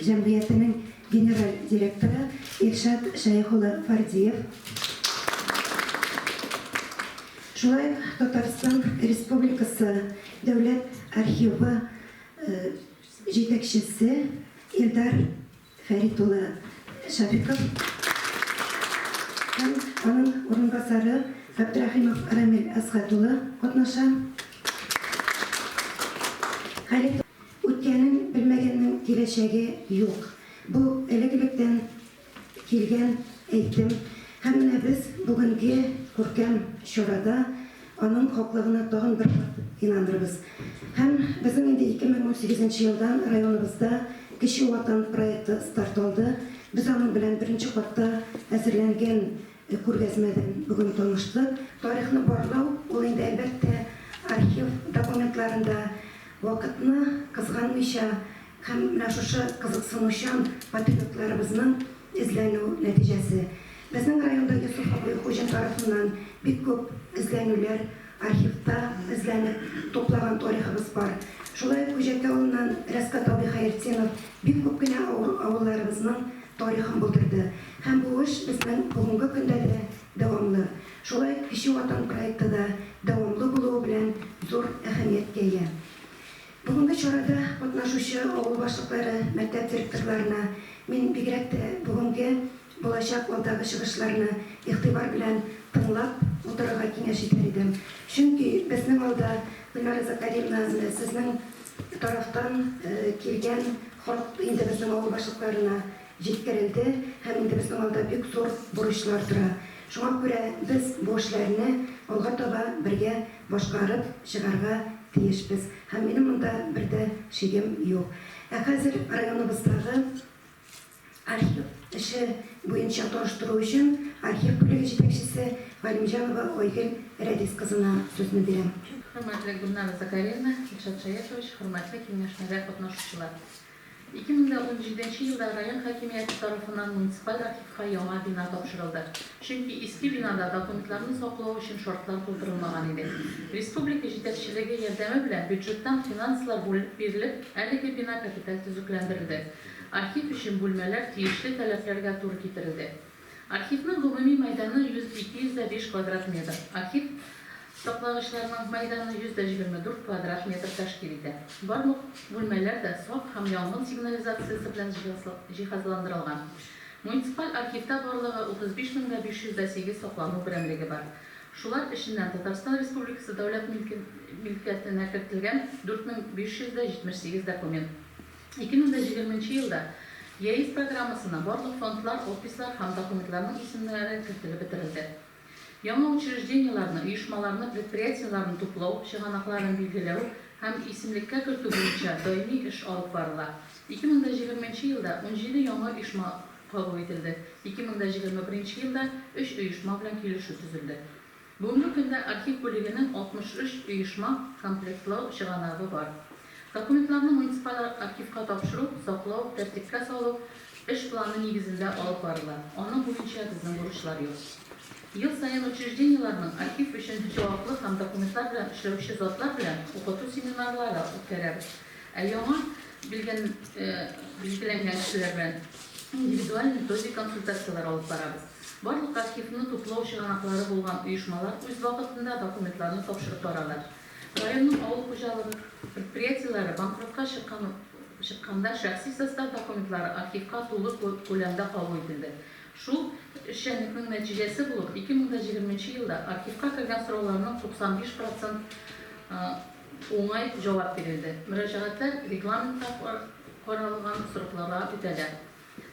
Cemiyeti'nin genel direktörü İrşad Şayıhoğlu Fardiev. Şulay Tataristan Respublikası Devlet Arxivi жетекшisi Eldar Feritulu Şafikov. Onun orunbasarı Abdurrahimov Ramil Asgadoğlu katnaşan. Halit Utke'nin bilmegenin geleceği yok. Bu elegilikten kelgen eğitim. Hem biz bugünkü Kurkan şurada onun haklılığına doğan bir inandırırız. Hem bizim indi 2018 yıldan rayonumuzda Kişi Vatan proyekti start oldu. Biz onun bilen birinci katta hazırlangan ko'rgazmadan bugün tanıştık. Tarixni barlav, o endi elbette arxiv dokumentlarında vakitni kızganmayşa hem naşuşa kızıksınışan patriotlarımızın izleniyor neticesi. Bizim rayonda Yusuf Aboy Hocam tarafından bir köp izlenüler arxivda izlenip toplagan tariximiz var. Şulay Kujaka olunan Raskat Abi Hayırtinov bir köp güne avullarımızın tarixini bildirdi. Hem bu iş bizden bugünkü günde de devamlı. Şulay Kişi Vatan proyekti de devamlı buluğu bilen zor ehemmiyetke ega. Bugünkü çorada katnaşucu avul başlıkları, mektep direktorlarına men bigrak da bugünkü bolacak alдағы çıkışlarını ihtibar bilen tınlap otururga kеңеш iter edim. Çünkü bizning alda Gülnara Zakariyevna sizning taraftan kelgan halk endi bizning avul başlıklarına жеткерилdi. Hem endi bizning alda büyük zor buruşlar tura. Şuna göre biz bu işlerini alga taба birge boshqarib çıgarga tiyishmiz. Hem benim bunda bir de şeyim yok. Hazır rayonumuzдағы arxiv işi boyunca tanıştırу için arxiv bölügi жетекшisi Галимжанова Ойгүл Радис kızına sözünü берем. Hürmetli Gülnara Zakariyevna, İrşad Şayıhoğlu, hürmetli kengешнеге katnaşучылар. 2017 yılda rayon hakimiyeti tarafından munisipal arxivga yangi bina topşırıldı. Çünkü eski binada dokumentlarını saklağı için şartlar doldurulmagan idi. Respublika yetekçiligi yardımı bilen büdjetten finanslar verilip, erligi bina kapital tüzüklendirildi. Arxiv için bölmeler tiyişli taleplerge doğru getirildi. Arxivning umumiy maydoni 205 kvadrat metr. Arxiv saklagıçlarının maydoni 124 kvadrat metr tashkil etadi. Barliq bölmelerde saf ham yong'in signalizatsiyasi bilan jihozlantirilgan. Munisipal arxivda barlig'i 35.508 saklanuv birimligi bor. Shular ishidan Tatariston Respublikasi davlat milkiyatiga kiritilgan 4578 dokument. 2020 yılda YEIS programmasına barliq fondlar, ofislar ham dokumentlarning isimlari kiritilib bitirildi. Yangi учрежденияларны, uyushmalarni, предприятияларны to'plov, shig'anoqlarni belgilov ham isimlikka kirituv bo'yicha doimiy ish olib boriladi. 2020 yılda 17 yangi uyushma qabul etildi. 2021 yılda 3 uyushma bilan kelishuv tuzildi. Bugungi kunda arxiv bo'ligining 63 uyushma komplektlov shig'anog'i bor. Dokumentlarni munisipal arxivga topshirib, saqlov, tartibga solib, ish plani negizida olib boriladi. Onun bo'yicha bizning burchlar yo'q. Yıl sayın учрежденияларның arxiv үшін javobli ham dokumentlar bilan ishlovchi zotlar bilan o'qutuv seminarlari o'tkazamiz. Yangi belgilangan kishilar bilan individual metodik konsultatsiyalar olib boramiz. Barliq arxivni to'plov shig'anoqlari bo'lgan uyushmalar o'z vaqtida dokumentlarni topshirib boradilar. Rayonning avul xo'jaligi предприятиялari bankrotga chiqqanda shaxsiy sostav dokumentlari arxivga to'liq ko'lamda qabul etildi. Şu işçilikning neticesi bulup 2020 yılda arxivga kirgan so'rovlarning 95% o'ng'ay javob berildi. Murojaatlar reglamentda qaralgan so'rovlarga o'tadi.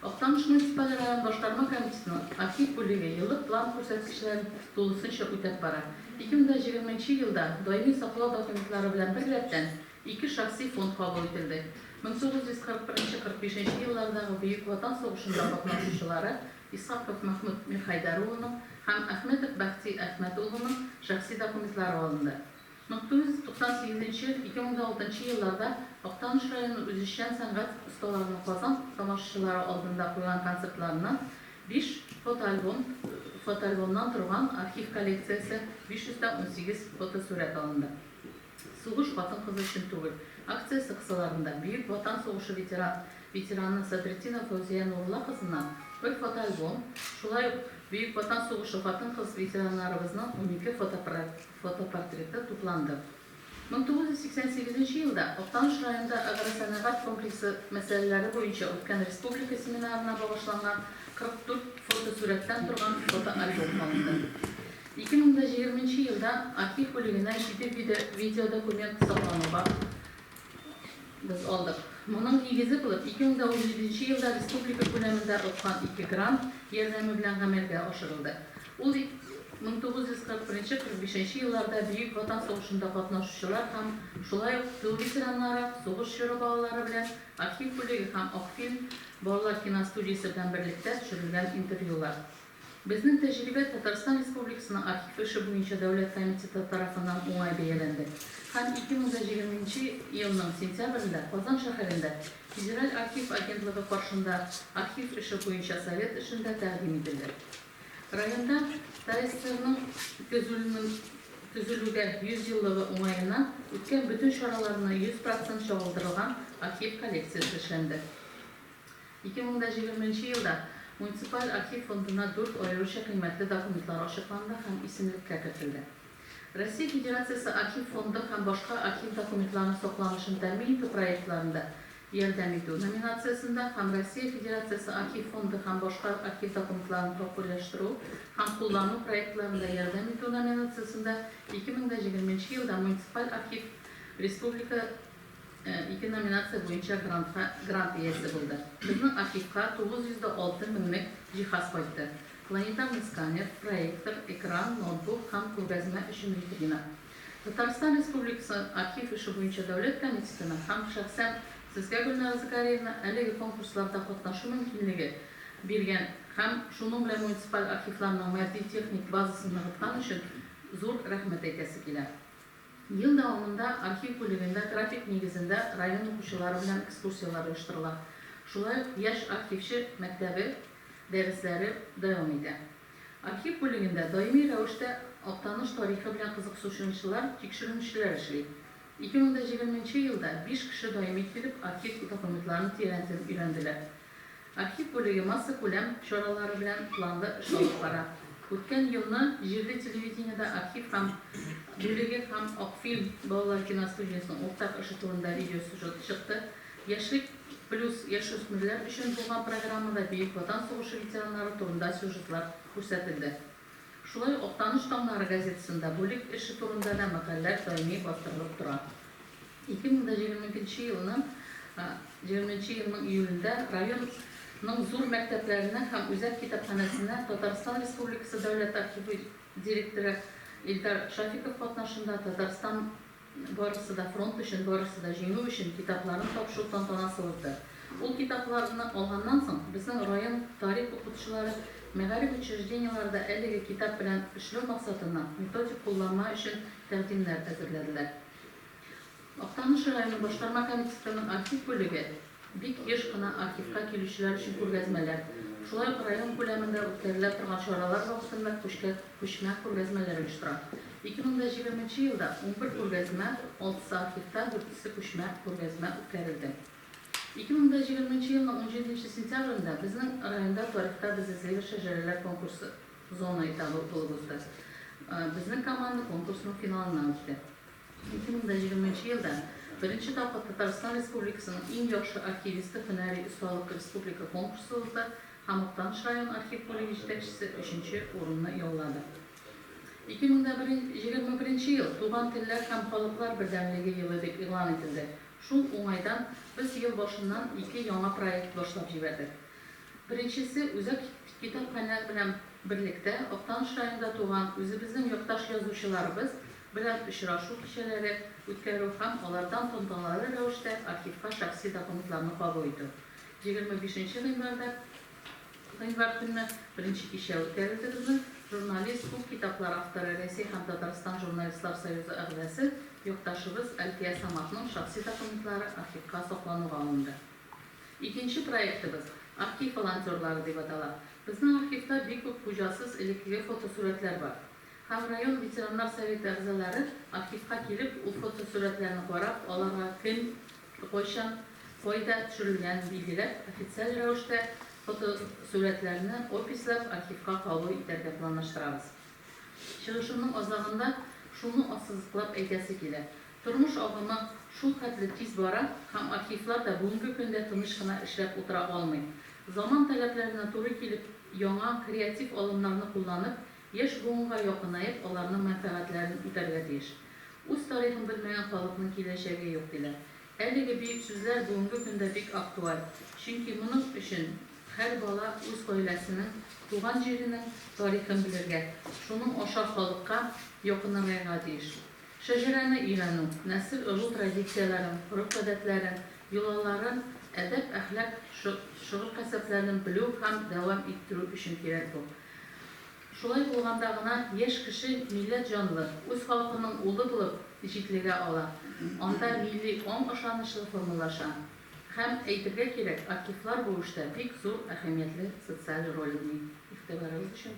Oqtanish munisipal rayon boshqarma komitetining arxiv bo'ligi yillik plan ko'rsatkichlari to'lisincha o'tab boradi. 2020 yılda doimiy saqlov dokumentlari bilan birlikda 2 shaxsiy fond qabul etildi. 1941-45 yıllardagi Buyuk Vatan so'g'ishida qatnashuvchilari İshakov Mahmud Mirhaydaroğlu'nun hem Ahmetov Baxti Ahmetoğlu'nun şahsi dokumentleri alındı. 1998 yıl 2006 yıllarda Oqtanish rayonu Özüşen sanat ustalarının kazan tamaşaçıları aldığında koyulan konsertlarından 5 fotoalbomdan turgan arxiv kolleksiyasi 518 fotosuret alındı. Soğuş Vatan kızı için tugul. Aksiyası kısalarında Büyük Vatan Soğuşu veteranı Sadrettina Fevziye Nurullah kızından bir fotoalbom, şulay Büyük Vatan Soğuşu Vatan Kız veteranlarımızın 12 fotoportreti toplandı. 1988 yılda Oktanuş rayonunda Agara Sanagat Kompleksi meseleleri boyunca Ötken Respublika seminarına bağışlanan 44 fotosuretten turgan fotoalbom alındı. 2020 yılda arxiv bölümünden ciddi video dokument saklanıba biz aldık. Bunun ilgizi bulup 2017 yılda Respublika bölümünde ötken 2 grant yerdemi bilen amelge aşırıldı. 1941-45 yıllarda Büyük Vatan Soğuşu'nda katnaşıcılar hem şulay tığ veteranları, soğuş şuru bağları bilen arxiv bölüğü hem Akfilm Bağlar Kino Studiyası bilen birlikte düşürülgen intervyular. Bizning tecrübe Tataristan Respublikası'nın arxiv işi boyunca Devlet Komiteti tarafından onay belirlendi. Hem 2020 yılının sentyabrında Kazan şehirinde Federal Arxiv Agentliği karşısında arxiv işi boyunca Sovet işinde təqdim edildi. Rayonda tarihçilerinin tüzülüge 100 yıllığı onayından ötken bütün şuralarına 100% çoğaldırılan arxiv koleksiyası işlendi. 2020 yılda Municipal Arxiv Fonduna 4 ayrıca kıymetli dokumentlar açıklandı hem isimlikle kırıldı. Rusya Federasyası Arxiv Fondu hem başka arxiv dokumentlarının saklanışını temin etme proyektlerinde yardım ediyor. Nominasyasında hem Rusya Federasyası Arxiv Fondu hem başka arxiv dokumentlarını popülerleştiriyor hem kullanma proyektlerinde yardım ediyor. Nominasyasında 2020 yılda Municipal Arxiv Respublika 2 nominasiya boyunca grant üyesi buldu. Bizim arxivga 906 minlik cihaz koydu. Planetarный skaner, proyektor, ekran, notebook hem ko'rgazma uchun vitrina. Tatariston Respublikasi arxiv ishi bo'yicha Davlat komitetining ham shaxsan sizga Gulnora Zakariyevna haligi konkurslarda qatnashish mumkinligi bergan ham shuning bilan munisipal arxivlarning moddiy texnik bazasini nig'itgani uchun zo'r rahmat aytasi keladi. Yıl davamında arxiv bölümünde grafik negizinde rayon o'quvchilari bilan ekskursiyalar uyushtiriladi. Şulay yaş arxivchi maktabi dersleri devam edi. Arxiv bölümünde doimiy ravishda Oqtanish tarixi bilan qiziquvchilar tekshiruvchilar ishlaydi. 2020 yılda 5 kishi doimiy kelib arxiv dokumentlarini terantin o'rgandilar. Arxiv bölügi massa ko'lam choralari bilan planda ish olib boradi. O'tgan yilni Yerli televideniyada arxiv ham bölügi ham Akfilm Bağlar Kino Studiyasining o'rtaq ishi turida video syujet chiqdi. Yoshlik plus yosho'smirlar uchun bo'lgan programmada Buyuk Vatan So'g'ushi veteranlari turida syujetlar ko'rsatildi. Shulay Oqtanish tomlari gazetasida bo'lik ishi turida da maqolalar doimiy bostirilib turadi. 2020 yılının iyulunda rayonning zo'r maktablarining ham o'zak kitobxonasida Tatariston Respublikasi Davlat arxivi direktori Eldar Shafikov qatnashida Tatariston borasida front uchun borasida jengib uchun kitoblarni topshirish tantanasi o'tdi. Bu kitoblarni olgandan so'ng bizning rayon tarix o'qituvchilari mag'arib uchrashuvlarda haligi kitob bilan ishlash maqsadida metodik qo'llanma uchun taqdimlar tayyorladilar. Oqtanish rayoni boshqarma komitetining arxiv bo'ligi bek yoshgina arxivga keluvchilar uchun ko'rgazmalar, shulay rayon ko'lamida o'tkazilib turgan choralar vaqtida ko'chma ko'rgazmalar uyushtiradi. 2020 yılda 11 ko'rgazma, 6 arxivda 4 ko'chma ko'rgazma o'tkazildi. 2020 yılının 17 sentyabrında bizning rayonda tarixda bizni shajaralar konkursi zona etabi bo'lib o'tdi. Bizning komanda konkursning finaliga o'tdi. 2020 yılda birinchi etapda Tatariston Respublikasining eng yaxshi arxivisti hunariy ustalik respublika konkursi o'tdi. Oqtanish rayon arxiv bo'limi yetakchisi 3-o'rinni yo'lladi. 2021 yıl Tuğan Tiller hem Xalqlar Birdamligi yılı deb e'lon etildi. Şu o'ngaydan biz yıl başından 2 yangi proyekt boshlab jiberdik. Birinchisi o'zak kitobxonalar bilan birlikda Oqtanish rayonida tug'an o'zimizning yurtdosh yozuvchilarimiz bilan uchrashuv kechalari o'tkaruv ham ulardan tantanali ravishda arxivga shaxsiy dokumentlarni qabul etdi. 25 yanvar kuni birinchi kecha o'tkazildi. Bizning jurnalist, bu kitoblar avtori Rossiya ham Tatariston Jurnalistlar Soyuzi a'zosi yurtdoshimiz Alfiya Samatning shaxsiy dokumentlari arxivga saqlanib olindi. İkinci proyektimiz arxiv volontyorlari deb ataladi. Bizning arxivda bek ko'p hujjatsiz ilgili fotosuratlar bor. Ham rayon veteranlar soveti a'zolari arxivga kelib, u fotosuratlarni qarab, ularga kim qo'ygan Фойда төшерелгән билгеләп, официаль рәвештә фотосурәтләрне офислап архивка кабул итәргә планлаштырабыз. Чыгышымның азагында шуны ассызыклап әйтәсе килә. Тормыш агымы шул хәтле тиз бара һәм архивлар да бүгенге көндә тыныч кына эшләп утыра алмый. Заман таләпләренә туры килеп, яңа креатив алымнарны кулланып, яшь буынга якынайып, аларның мәнфәгатьләрен үтәргә тиеш. Үз тарихын белмәгән халыкның киләчәге юк диләр. Әлеге бөек сүзләр бүгенге көндә бик актуаль. Чөнки моның өчен һәр бала үз гаиләсенең, туган җиренең тарихын белергә, шуның аша халыкка якынайырга тиеш. Шәҗәрәне өйрәнү, нәсел ыру традицияләрен, гореф-гадәтләрен, йолаларын, әдәп-әхлак, шөгыль-кәсепләрен белү һәм дәвам иттерү өчен кирәк бу. Шулай булганда гына яшь кеше милләт җанлы, үз халкының улы булып җитлегә ала. Анда милли ан ышанычлы формалаша. Һәм әйтергә кирәк, архивлар бу эштә бик зур әһәмиятле социаль роль уйный. Игътибарыгыз өчен